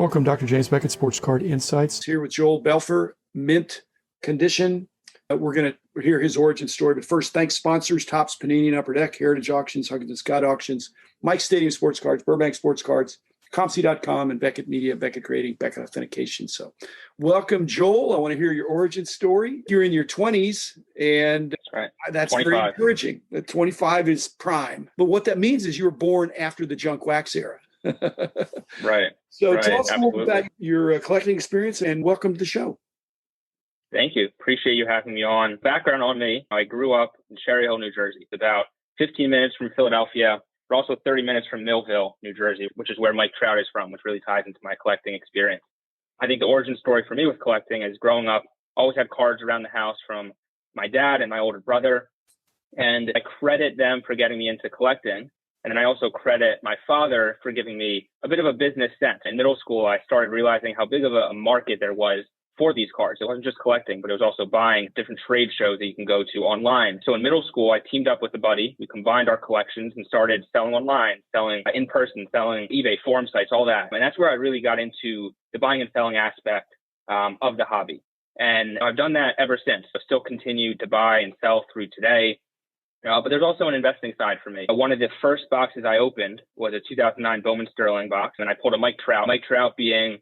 Welcome, Dr. James Beckett, Sports Card Insights. Here with Joel Belfer, mint condition. We're going to hear his origin story. But first, thanks sponsors, Topps, Panini and Upper Deck, Heritage Auctions, Huggins Scott Auctions, Mike Stadium Sports Cards, Burbank Sports Cards, ComC.com, and Beckett Media, Beckett Grading, Beckett Authentication. So welcome, Joel. I want to hear your origin story. You're in your 20s, and that's right. That's 25. very encouraging. 25 is prime. But what that means is you were born after the junk wax era. Right. So right. tell us Absolutely. more about your collecting experience and welcome to the show. Thank you. Appreciate you having me on. Background on me, I grew up in Cherry Hill, New Jersey. It's about 15 minutes from Philadelphia, but also 30 minutes from Millville, New Jersey, which is where Mike Trout is from, which really ties into my collecting experience. I think the origin story for me with collecting is growing up, always had cards around the house from my dad and my older brother. And I credit them for getting me into collecting. And then I also credit my father for giving me a bit of a business sense. In middle school, I started realizing how big of a market there was for these cards. It wasn't just collecting, but it was also buying different trade shows that you can go to online. So in middle school, I teamed up with a buddy. We combined our collections and started selling online, selling in person, selling eBay, forum sites, all that. And that's where I really got into the buying and selling aspect of the hobby. And I've done that ever since. I've still continued to buy and sell through today. But there's also an investing side for me. One of the first boxes I opened was a 2009 Bowman Sterling box, and I pulled a Mike Trout. Mike Trout being,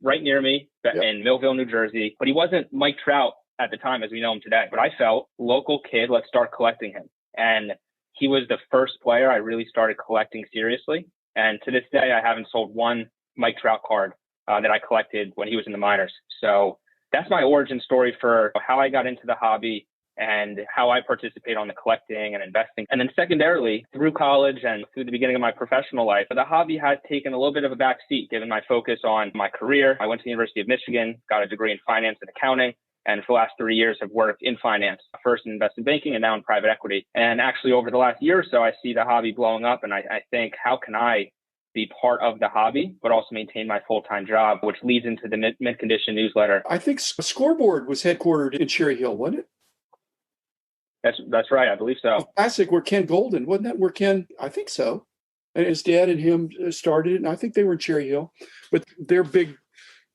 right near me in Millville, New Jersey. But he wasn't Mike Trout at the time as we know him today. But I felt, local kid, let's start collecting him. And he was the first player I really started collecting seriously. And to this day, I haven't sold one Mike Trout card that I collected when he was in the minors. So that's my origin story for how I got into the hobby and how I participate on the collecting and investing. And then secondarily, through college and through the beginning of my professional life, the hobby has taken a little bit of a back seat given my focus on my career. I went to the University of Michigan, got a degree in finance and accounting, and for the last 3 years have worked in finance, first in investment banking and now in private equity. And actually over the last year or so, I see the hobby blowing up and I think, how can I be part of the hobby, but also maintain my full-time job, which leads into the Mint Condition newsletter. I think Scoreboard was headquartered in Cherry Hill, wasn't it? That's right. I believe so. Classic where Ken Golden, wasn't that where Ken? I think so. And his dad and him started it. And I think they were in Cherry Hill. But their big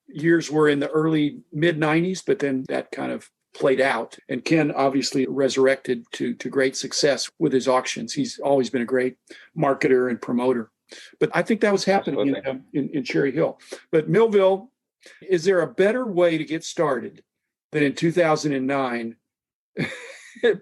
years were in the early mid-90s, but then that kind of played out. And Ken obviously resurrected to great success with his auctions. He's always been a great marketer and promoter. But I think that was happening in Cherry Hill. But Millville, is there a better way to get started than in 2009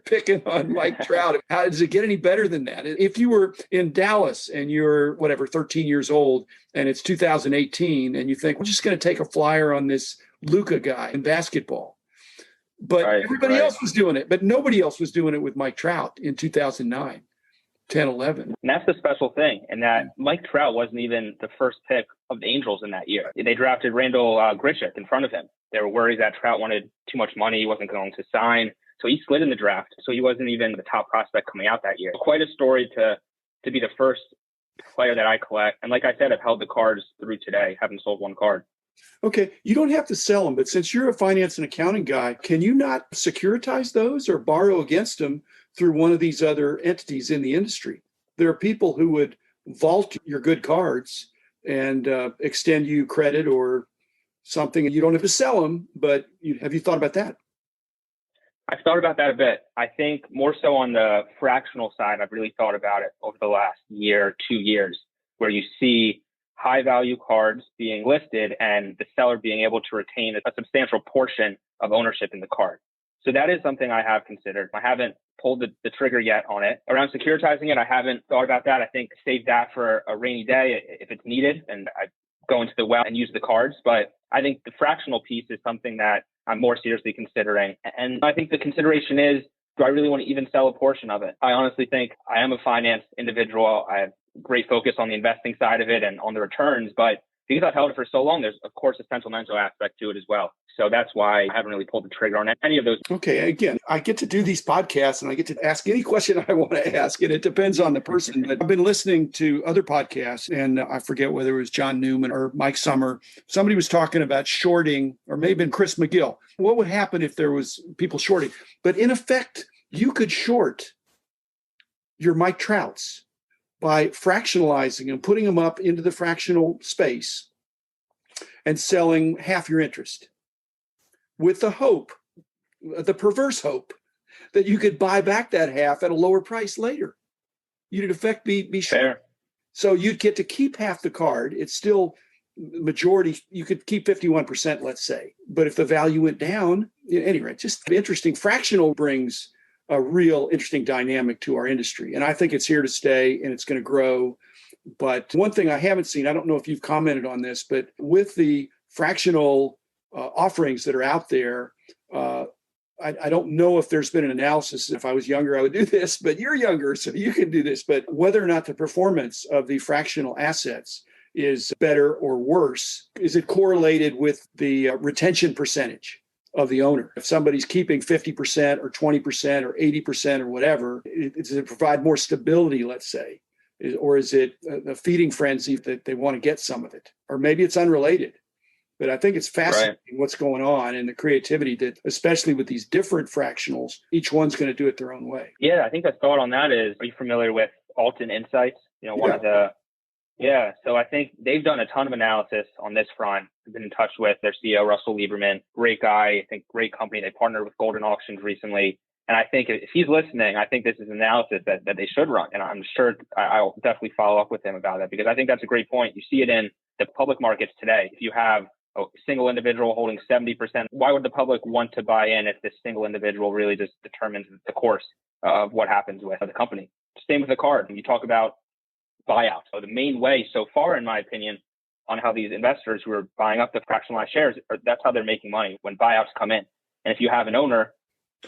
picking on Mike Trout? How does it get any better than that? If you were in Dallas and you're 13 years old and it's 2018 and you think, we're just going to take a flyer on this Luka guy in basketball. But everybody else was doing it, but nobody else was doing it with Mike Trout in 2009, 10, 11. And that's the special thing, in that Mike Trout wasn't even the first pick of the Angels in that year. They drafted Randall Grichuk in front of him. They were worried that Trout wanted too much money, he wasn't going to sign. So he slid in the draft. So he wasn't even the top prospect coming out that year. Quite a story to be the first player that I collect. And like I said, I've held the cards through today. Haven't sold one card. Okay. You don't have to sell them, but since you're a finance and accounting guy, can you not securitize those or borrow against them through one of these other entities in the industry? There are people who would vault your good cards and extend you credit or something. You don't have to sell them, but have you thought about that? I've thought about that a bit. I think more so on the fractional side, I've really thought about it over the last year, 2 years, where you see high value cards being listed and the seller being able to retain a substantial portion of ownership in the card. So that is something I have considered. I haven't pulled the trigger yet on it. Around securitizing it, I haven't thought about that. I think save that for a rainy day if it's needed, and I go into the well and use the cards. But I think the fractional piece is something that I'm more seriously considering. And I think the consideration is, do I really want to even sell a portion of it? I honestly think I am a finance individual. I have great focus on the investing side of it and on the returns, but because I've held it for so long, there's of course a sentimental aspect to it as well. So that's why I haven't really pulled the trigger on any of those. Okay. Again, I get to do these podcasts and I get to ask any question I want to ask, and it depends on the person. But I've been listening to other podcasts, and I forget whether it was John Newman or Mike Summer. Somebody was talking about shorting, or maybe Chris McGill. What would happen if there was people shorting? But in effect, you could short your Mike Trouts by fractionalizing and putting them up into the fractional space. and selling half your interest with the hope, the perverse hope, that you could buy back that half at a lower price later. You'd in effect be short. Fair. So you'd get to keep half the card. It's still majority. You could keep 51%, let's say. But if the value went down, at any rate, just interesting. Fractional brings a real interesting dynamic to our industry. And I think it's here to stay and it's going to grow. But one thing I haven't seen, I don't know if you've commented on this, but with the fractional offerings that are out there, I don't know if there's been an analysis. If I was younger, I would do this, but you're younger, so you can do this. But whether or not the performance of the fractional assets is better or worse, is it correlated with the retention percentage of the owner? If somebody's keeping 50% or 20% or 80% or whatever, does it provide more stability, let's say? Or is it a feeding frenzy that they want to get some of it? Or maybe it's unrelated. But I think it's fascinating what's going on and the creativity that, especially with these different fractionals, each one's going to do it their own way. Yeah, I think the thought on that is, are you familiar with Alton Insights? So I think they've done a ton of analysis on this front. I've been in touch with their CEO, Russell Lieberman, great guy, I think great company. They partnered with Golden Auctions recently. And I think if he's listening, I think this is an analysis that they should run. And I'm sure I'll definitely follow up with him about that, because I think that's a great point. You see it in the public markets today. If you have a single individual holding 70%, why would the public want to buy in if this single individual really just determines the course of what happens with the company? Same with the card. You talk about buyouts. So the main way so far, in my opinion, on how these investors who are buying up the fractionalized shares, that's how they're making money when buyouts come in. And if you have an owner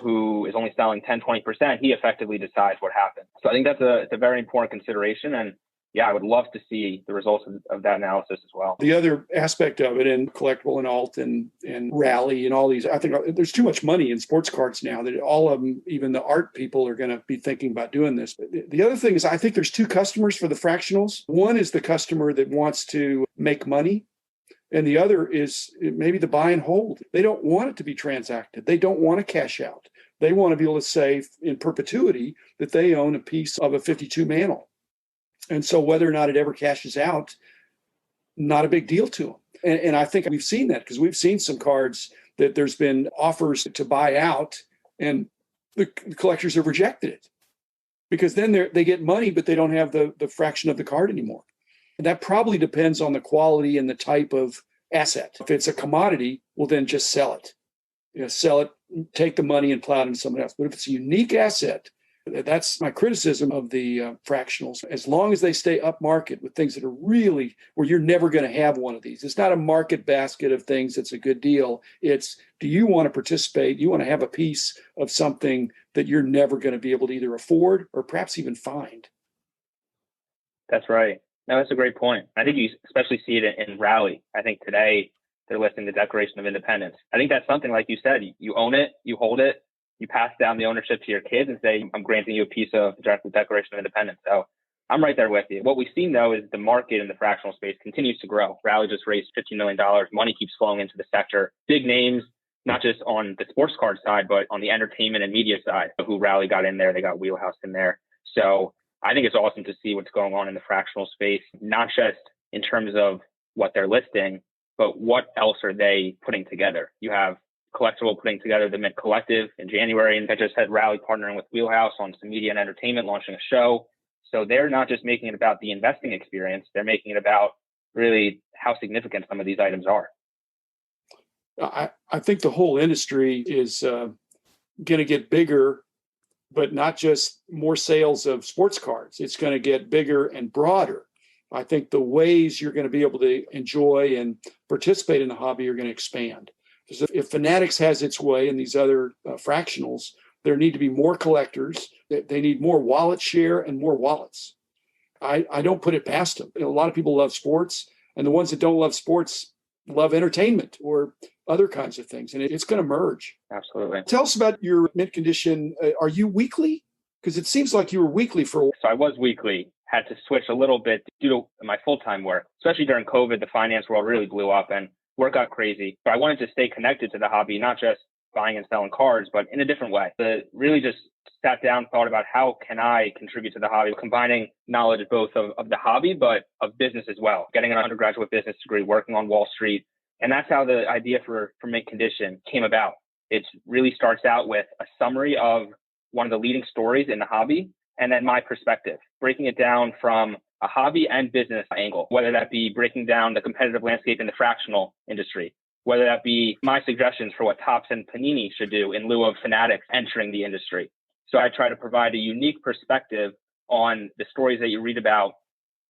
who is only selling 10, 20%, he effectively decides what happens. So I think that's a very important consideration. And yeah, I would love to see the results of that analysis as well. The other aspect of it in collectible and alt and rally and all these, I think there's too much money in sports cards now that all of them, even the art people, are going to be thinking about doing this. But the other thing is, I think there's two customers for the fractionals. One is the customer that wants to make money, and the other is maybe the buy and hold. They don't want it to be transacted. They don't want to cash out. They want to be able to say in perpetuity that they own a piece of a 52 mantle. And so whether or not it ever cashes out, not a big deal to them. And I think we've seen that, because we've seen some cards that there's been offers to buy out and the collectors have rejected it, because then they get money, but they don't have the fraction of the card anymore. And that probably depends on the quality and the type of asset. If it's a commodity, well, then just sell it. Sell it, take the money and plow it into someone else. But if it's a unique asset, that's my criticism of the fractionals. As long as they stay up market with things that are really where you're never going to have one of these. It's not a market basket of things that's a good deal. It's, do you want to participate? You want to have a piece of something that you're never going to be able to either afford or perhaps even find. That's right. No, that's a great point. I think you especially see it in rally. I think today they're listing the Declaration of Independence. I think that's something, like you said, you own it, you hold it, you pass down the ownership to your kids and say, I'm granting you a piece of the Declaration of Independence. So I'm right there with you. What we've seen, though, is the market in the fractional space continues to grow. Rally just raised $15 million. Money keeps flowing into the sector. Big names, not just on the sports card side, but on the entertainment and media side, who Rally got in there. They got Wheelhouse in there. So I think it's awesome to see what's going on in the fractional space, not just in terms of what they're listing, but what else are they putting together? You have Collectible putting together the Mint Collective in January, and I just had Rally partnering with Wheelhouse on some media and entertainment, launching a show. So they're not just making it about the investing experience, they're making it about really how significant some of these items are. I think the whole industry is going to get bigger, but not just more sales of sports cards. It's going to get bigger and broader. I think the ways you're going to be able to enjoy and participate in the hobby are going to expand. Because if Fanatics has its way in these other fractionals, there need to be more collectors. They need more wallet share and more wallets. I don't put it past them. A lot of people love sports, and the ones that don't love sports love entertainment or other kinds of things. And it's going to merge. Absolutely. Tell us about your mint condition. Are you weekly? Because it seems like you were weekly for a while. So I was weekly. Had to switch a little bit due to my full-time work, especially during COVID. The finance world really blew up and work got crazy. But I wanted to stay connected to the hobby, not just buying and selling cards, but in a different way. But really just sat down, thought about how can I contribute to the hobby, combining knowledge both of the hobby, but of business as well. Getting an undergraduate business degree, working on Wall Street, And that's how the idea for Mint Condition came about. It really starts out with a summary of one of the leading stories in the hobby, and then my perspective, breaking it down from a hobby and business angle, whether that be breaking down the competitive landscape in the fractional industry, whether that be my suggestions for what Topps and Panini should do in lieu of Fanatics entering the industry. So I try to provide a unique perspective on the stories that you read about,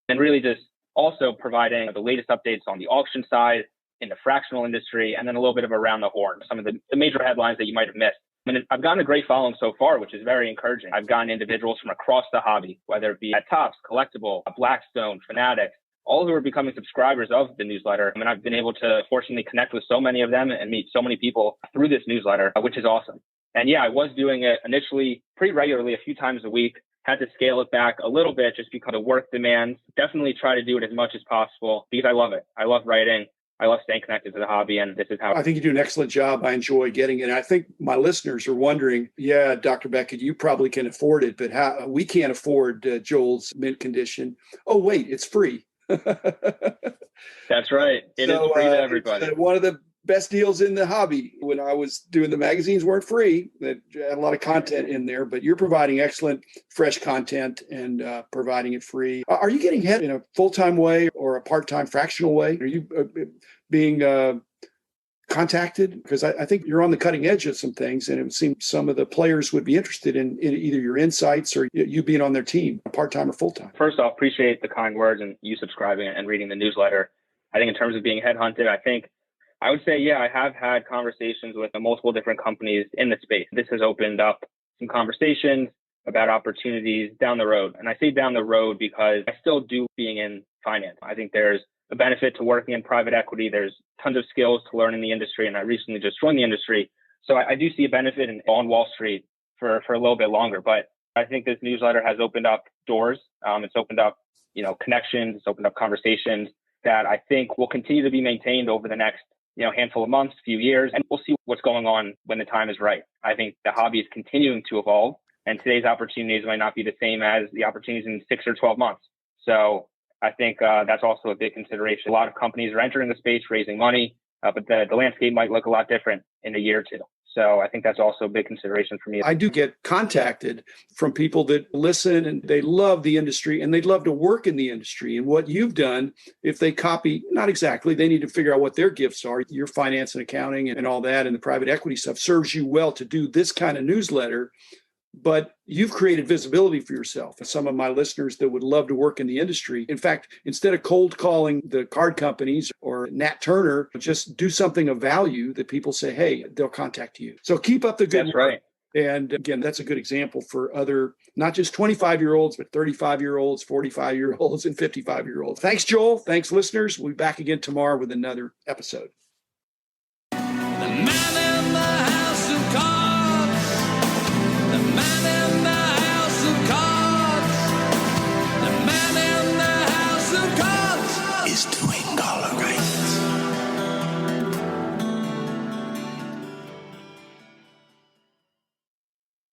and really just also providing the latest updates on the auction side, in the fractional industry, and then a little bit of around the horn, some of the major headlines that you might have missed. I mean, I've gotten a great following so far, which is very encouraging. I've gotten individuals from across the hobby, whether it be at Topps, Collectible, Blackstone, Fanatics, all who are becoming subscribers of the newsletter. I mean, I've been able to fortunately connect with so many of them and meet so many people through this newsletter, which is awesome. And yeah, I was doing it initially pretty regularly, a few times a week. Had to scale it back a little bit just because of work demands. Definitely try to do it as much as possible because I love it. I love writing. I love staying connected to the hobby, and this is how I think you do an excellent job. I enjoy getting it. And I think my listeners are wondering, yeah, Dr. Beckett, you probably can afford it, but how we can't afford Joel's Mint Condition. Oh, wait, it's free. That's right. It is free to everybody. It's one of the best deals in the hobby. When I was doing the magazines weren't free. That had a lot of content in there, but you're providing excellent, fresh content and providing it free. Are you getting hit in a full-time way or a part-time fractional way? Are you being contacted? Because I think you're on the cutting edge of some things, and it would seem some of the players would be interested in either your insights or you being on their team, part-time or full-time. First off, appreciate the kind words and you subscribing and reading the newsletter. I think in terms of being headhunted, I would say, yeah, I have had conversations with multiple different companies in the space. This has opened up some conversations about opportunities down the road. And I say down the road because I still do being in finance. I think there's a benefit to working in private equity. There's tons of skills to learn in the industry. And I recently just joined the industry. So I do see a benefit on Wall Street for a little bit longer. But I think this newsletter has opened up doors. It's opened up, connections. It's opened up conversations that I think will continue to be maintained over the next handful of months, few years, and we'll see what's going on when the time is right. I think the hobby is continuing to evolve, and today's opportunities might not be the same as the opportunities in 6 or 12 months. So I think that's also a big consideration. A lot of companies are entering the space, raising money, but the landscape might look a lot different in a year or two. So I think that's also a big consideration for me. I do get contacted from people that listen and they love the industry and they'd love to work in the industry. And what you've done, if they copy, not exactly, they need to figure out what their gifts are. Your finance and accounting and all that and the private equity stuff serves you well to do this kind of newsletter. But you've created visibility for yourself. Some of my listeners that would love to work in the industry. In fact, instead of cold calling the card companies or Nat Turner, just do something of value that people say, hey, they'll contact you. So keep up the good work. Right. And again, that's a good example for other, not just 25-year-olds, but 35-year-olds, 45-year-olds, and 55-year-olds. Thanks, Joel. Thanks, listeners. We'll be back again tomorrow with another episode.